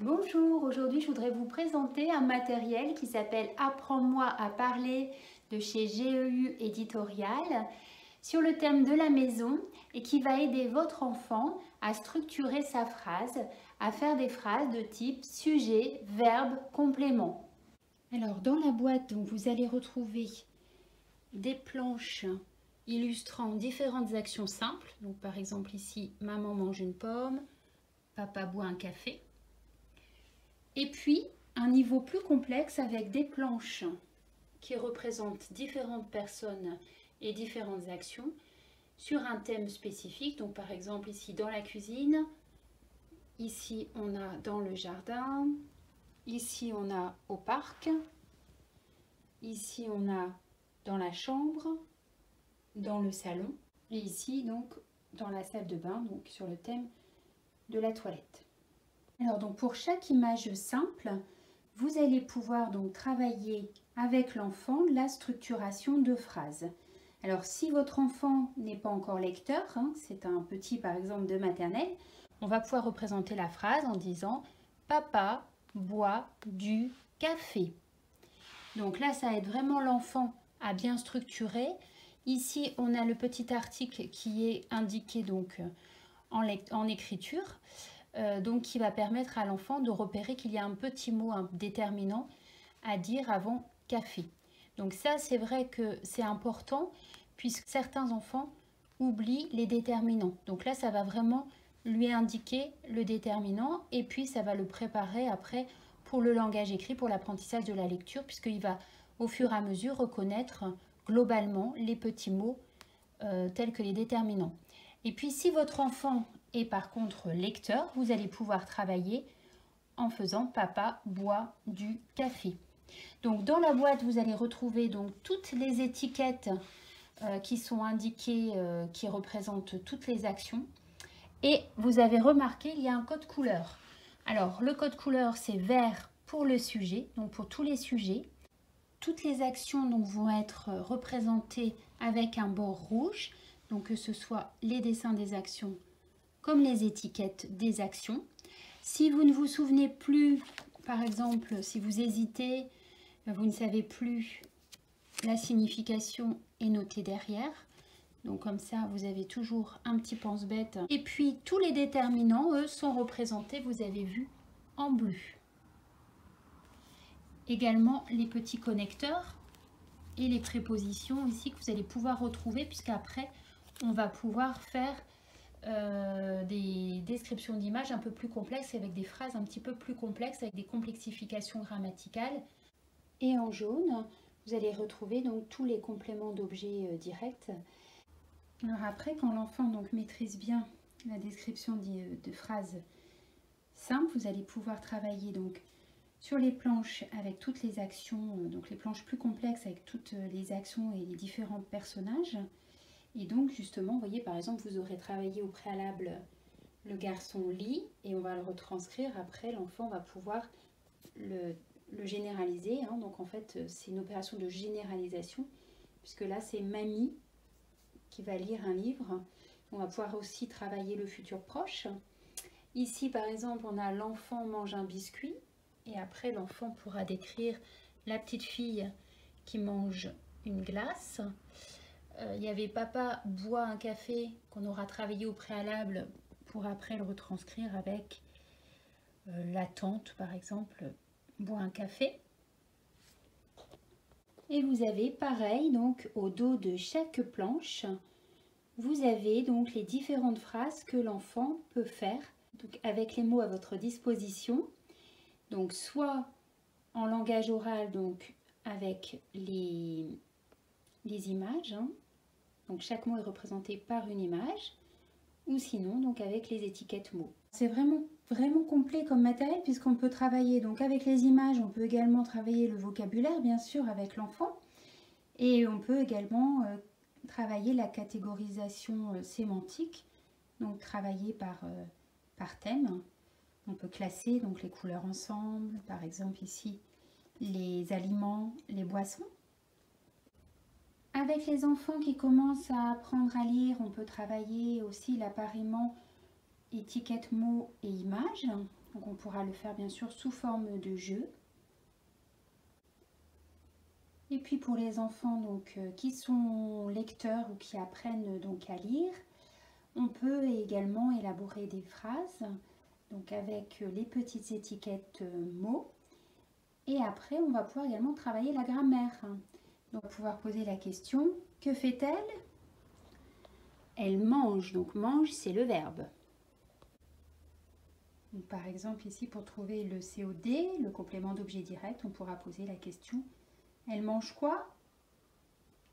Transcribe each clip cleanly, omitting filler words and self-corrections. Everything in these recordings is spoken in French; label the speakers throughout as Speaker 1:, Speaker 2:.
Speaker 1: Bonjour, aujourd'hui je voudrais vous présenter un matériel qui s'appelle Apprends-moi à parler de chez GEU Éditorial sur le thème de la maison et qui va aider votre enfant à structurer sa phrase, à faire des phrases de type sujet, verbe, complément. Alors dans la boîte, donc, vous allez retrouver des planches illustrant différentes actions simples. Donc par exemple ici, maman mange une pomme, papa boit un café. Et puis, un niveau plus complexe avec des planches qui représentent différentes personnes et différentes actions sur un thème spécifique. Donc par exemple ici dans la cuisine, ici on a dans le jardin, ici on a au parc, ici on a dans la chambre, dans le salon et ici donc dans la salle de bain, donc sur le thème de la toilette. Alors donc pour chaque image simple, vous allez pouvoir donc travailler avec l'enfant la structuration de phrases. Alors si votre enfant n'est pas encore lecteur, c'est un petit par exemple de maternelle, on va pouvoir représenter la phrase en disant « Papa boit du café ». Donc là, ça aide vraiment l'enfant à bien structurer. Ici, on a le petit article qui est indiqué donc en écriture. Donc qui va permettre à l'enfant de repérer qu'il y a un petit mot déterminant à dire avant café. Donc ça, c'est vrai que c'est important puisque certains enfants oublient les déterminants. Donc là, ça va vraiment lui indiquer le déterminant et puis ça va le préparer après pour le langage écrit, pour l'apprentissage de la lecture, puisqu'il va au fur et à mesure reconnaître globalement les petits mots tels que les déterminants. Et puis si votre enfant est par contre lecteur, vous allez pouvoir travailler en faisant papa boit du café. Donc dans la boîte, vous allez retrouver donc toutes les étiquettes qui sont indiquées, qui représentent toutes les actions. Et vous avez remarqué, il y a un code couleur. Alors le code couleur, c'est vert pour le sujet, donc pour tous les sujets. Toutes les actions donc, vont être représentées avec un bord rouge, donc que ce soit les dessins des actions comme les étiquettes des actions. Si vous ne vous souvenez plus, par exemple, si vous hésitez, vous ne savez plus, la signification est notée derrière. Donc comme ça, vous avez toujours un petit pense-bête. Et puis, tous les déterminants, eux, sont représentés, vous avez vu, en bleu. Également, les petits connecteurs et les prépositions ici que vous allez pouvoir retrouver, puisqu'après, on va pouvoir faire des descriptions d'images un peu plus complexes avec des phrases un petit peu plus complexes avec des complexifications grammaticales. Et en jaune, vous allez retrouver donc tous les compléments d'objets directs. Alors après, quand l'enfant donc maîtrise bien la description de phrases simples, vous allez pouvoir travailler donc sur les planches avec toutes les actions, donc les planches plus complexes avec toutes les actions et les différents personnages. Et donc justement, vous voyez par exemple, vous aurez travaillé au préalable le garçon lit et on va le retranscrire. Après, l'enfant va pouvoir le généraliser. Donc en fait, c'est une opération de généralisation puisque là, c'est mamie qui va lire un livre. On va pouvoir aussi travailler le futur proche. Ici, par exemple, on a l'enfant mange un biscuit et après, l'enfant pourra décrire la petite fille qui mange une glace. Il y avait papa boit un café qu'on aura travaillé au préalable pour après le retranscrire avec la tante par exemple boit un café. Et vous avez pareil donc au dos de chaque planche, vous avez donc les différentes phrases que l'enfant peut faire donc avec les mots à votre disposition. Donc soit en langage oral donc avec les images. Donc chaque mot est représenté par une image ou sinon donc avec les étiquettes mots. C'est vraiment complet comme matériel puisqu'on peut travailler donc avec les images, on peut également travailler le vocabulaire bien sûr avec l'enfant et on peut également travailler la catégorisation sémantique, donc travailler par thème. On peut classer donc les couleurs ensemble, par exemple ici les aliments, les boissons. Avec les enfants qui commencent à apprendre à lire, on peut travailler aussi l'appariement étiquette mots et images. Donc on pourra le faire bien sûr sous forme de jeu. Et puis pour les enfants donc, qui sont lecteurs ou qui apprennent donc à lire, on peut également élaborer des phrases donc avec les petites étiquettes mots. Et après, on va pouvoir également travailler la grammaire. Donc, on va pouvoir poser la question, que fait-elle? Elle mange. Donc, mange, c'est le verbe. Donc, par exemple, ici, pour trouver le COD, le complément d'objet direct, on pourra poser la question, elle mange quoi?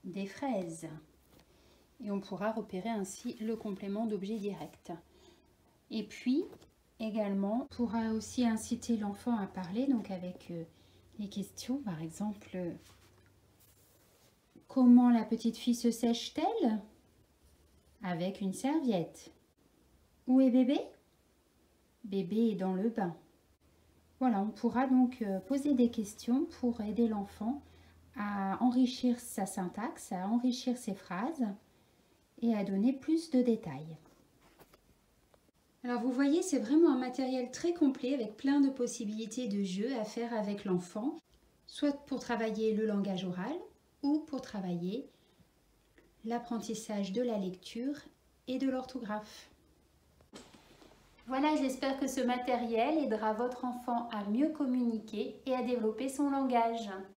Speaker 1: Des fraises. Et on pourra repérer ainsi le complément d'objet direct. Et puis, également, on pourra aussi inciter l'enfant à parler, donc avec les questions, par exemple, comment la petite fille se sèche-t-elle? Avec une serviette. Où est bébé? Bébé est dans le bain. Voilà, on pourra donc poser des questions pour aider l'enfant à enrichir sa syntaxe, à enrichir ses phrases et à donner plus de détails. Alors vous voyez, c'est vraiment un matériel très complet avec plein de possibilités de jeux à faire avec l'enfant, soit pour travailler le langage oral ou pour travailler l'apprentissage de la lecture et de l'orthographe. Voilà, j'espère que ce matériel aidera votre enfant à mieux communiquer et à développer son langage.